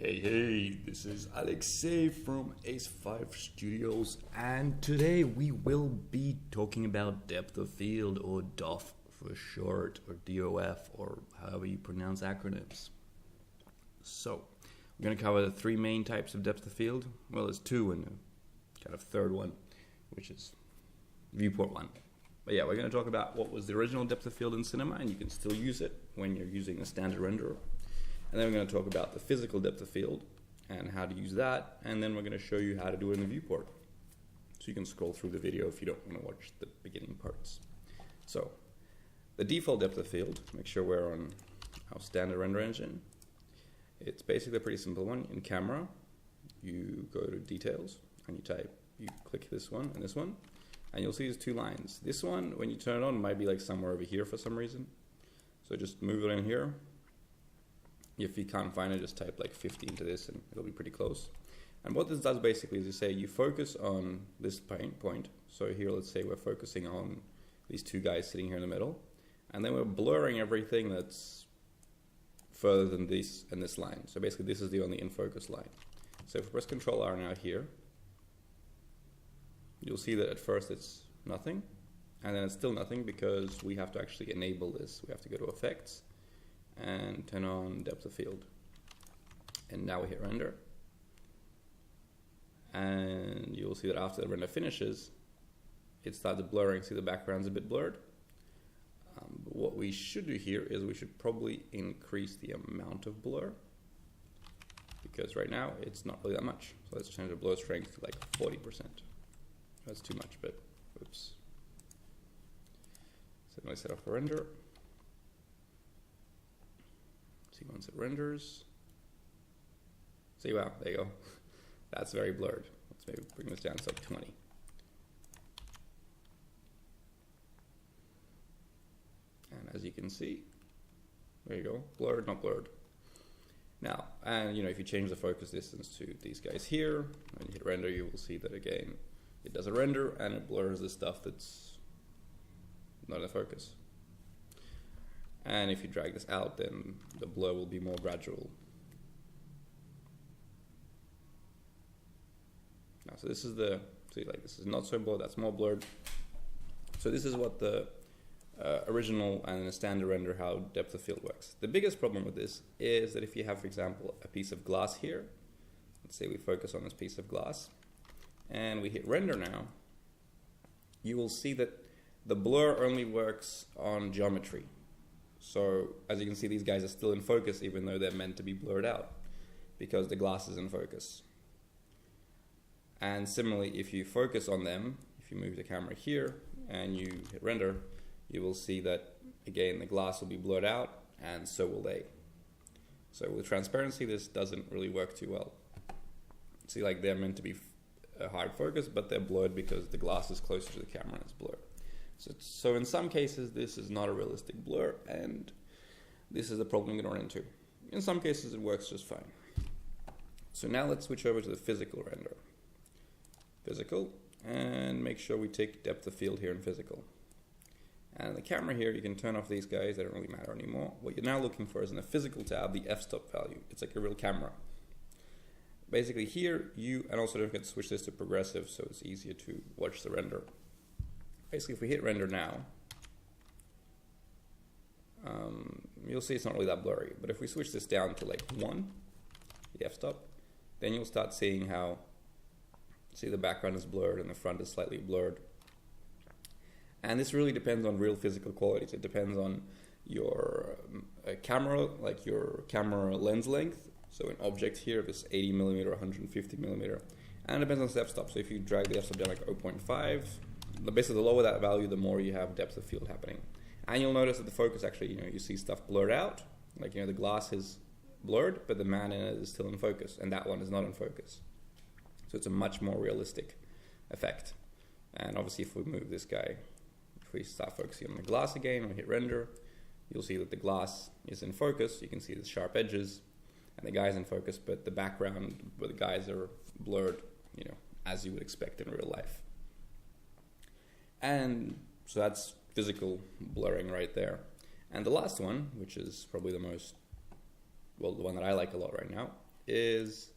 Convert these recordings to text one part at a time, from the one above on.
Hey, this is Alexei from Ace5 Studios, and today we will be talking about depth of field, or DOF for short, or DOF, or however you pronounce acronyms. So, we're going to cover the three main types of depth of field. Well, there's two and a kind of third one, which is viewport one. But yeah, we're going to talk about what was the original depth of field in cinema, and you can still use it when you're using a standard renderer. And then we're going to talk about the physical depth of field and how to use that. And then we're going to show you how to do it in the viewport. So you can scroll through the video if you don't want to watch the beginning parts. So the default depth of field, make sure we're on our standard render engine. It's basically a pretty simple one. In camera, you go to details and you click this one, and you'll see there's two lines. This one, when you turn it on, might be like somewhere over here for some reason. So just move it in here. If you can't find it, just type like 50 into this and it'll be pretty close. And what this does basically is you say you focus on this point. So here, let's say we're focusing on these two guys sitting here in the middle. And then we're blurring everything that's further than this and this line. So basically this is the only in focus line. So if we press Control R now here, you'll see that at first it's nothing. And then it's still nothing because we have to actually enable this. We have to go to Effects and turn on depth of field. And now we hit render. And you'll see that after the render finishes, it starts blurring. See, the background's a bit blurred. But what we should do here is we should probably increase the amount of blur, because right now it's not really that much. So let's change the blur strength to like 40%. That's too much, but oops. So now I set up for render. See, once it renders, see, wow, there you go. That's very blurred. Let's maybe bring this down to like 20. And as you can see, there you go, blurred, not blurred. Now, and if you change the focus distance to these guys here, and you hit render, you will see that again, it does a render and it blurs the stuff that's not in focus. And if you drag this out, then the blur will be more gradual. Now, so this is this is not so blurred, that's more blurred. So this is what the original and the standard render, how depth of field works. The biggest problem with this is that if you have, for example, a piece of glass here, let's say we focus on this piece of glass, and we hit render now, you will see that the blur only works on geometry. So as you can see, these guys are still in focus even though they're meant to be blurred out because the glass is in focus. And similarly, if you focus on them, if you move the camera here and you hit render, you will see that again the glass will be blurred out, and so will they. So with transparency, this doesn't really work too well. See, like they're meant to be a hard focus, but they're blurred because the glass is closer to the camera and it's blurred. So in some cases, this is not a realistic blur, and this is the problem you're going to run into. In some cases, it works just fine. So now let's switch over to the physical render. Physical, and make sure we take depth of field here in physical. And the camera here, you can turn off these guys, they don't really matter anymore. What you're now looking for is in the physical tab, the f-stop value. It's like a real camera. Basically here, and also don't forget to switch this to progressive so it's easier to watch the render. Basically, if we hit render now, you'll see it's not really that blurry. But if we switch this down to like 1, the f-stop, then you'll start seeing how, see, the background is blurred and the front is slightly blurred. And this really depends on real physical qualities. It depends on your camera, like your camera lens length. So an object here, if it's 80mm or 150mm, and it depends on the f-stop. So if you drag the f-stop down like 0.5, basically the lower that value, the more you have depth of field happening. And you'll notice that the focus actually, you see stuff blurred out. Like, the glass is blurred, but the man in it is still in focus, and that one is not in focus. So it's a much more realistic effect. And obviously if we move this guy, if we start focusing on the glass again and hit render, you'll see that the glass is in focus. You can see the sharp edges, and the guy's in focus, but the background where the guys are blurred, as you would expect in real life. And so that's physical blurring right there. And the last one, which is probably the most, well, the one that I like a lot right now, is,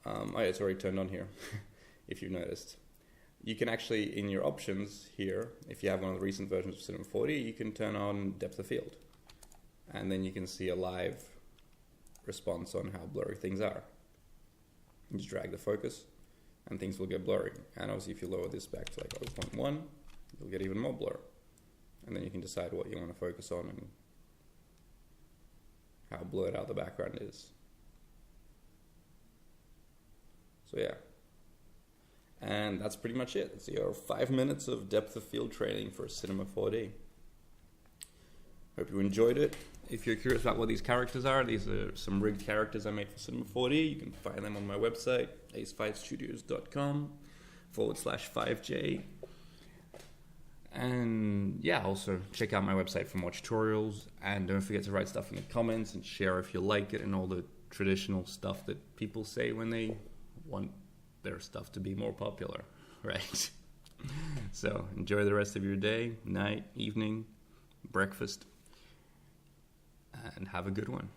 oh, it's already turned on here, if you've noticed. You can actually, in your options here, if you have one of the recent versions of Cinema 4D, you can turn on depth of field. And then you can see a live response on how blurry things are. You just drag the focus and things will get blurry. And obviously if you lower this back to like 0.1, you'll get even more blur. And then you can decide what you want to focus on and how blurred out the background is. So yeah. And that's pretty much it. It's your 5 minutes of depth of field training for Cinema 4D. Hope you enjoyed it. If you're curious about what these characters are some rigged characters I made for Cinema 4D. You can find them on my website, ace5studios.com/5J. And yeah, also check out my website for more tutorials. And don't forget to write stuff in the comments and share if you like it and all the traditional stuff that people say when they want their stuff to be more popular, right? So enjoy the rest of your day, night, evening, breakfast, and have a good one.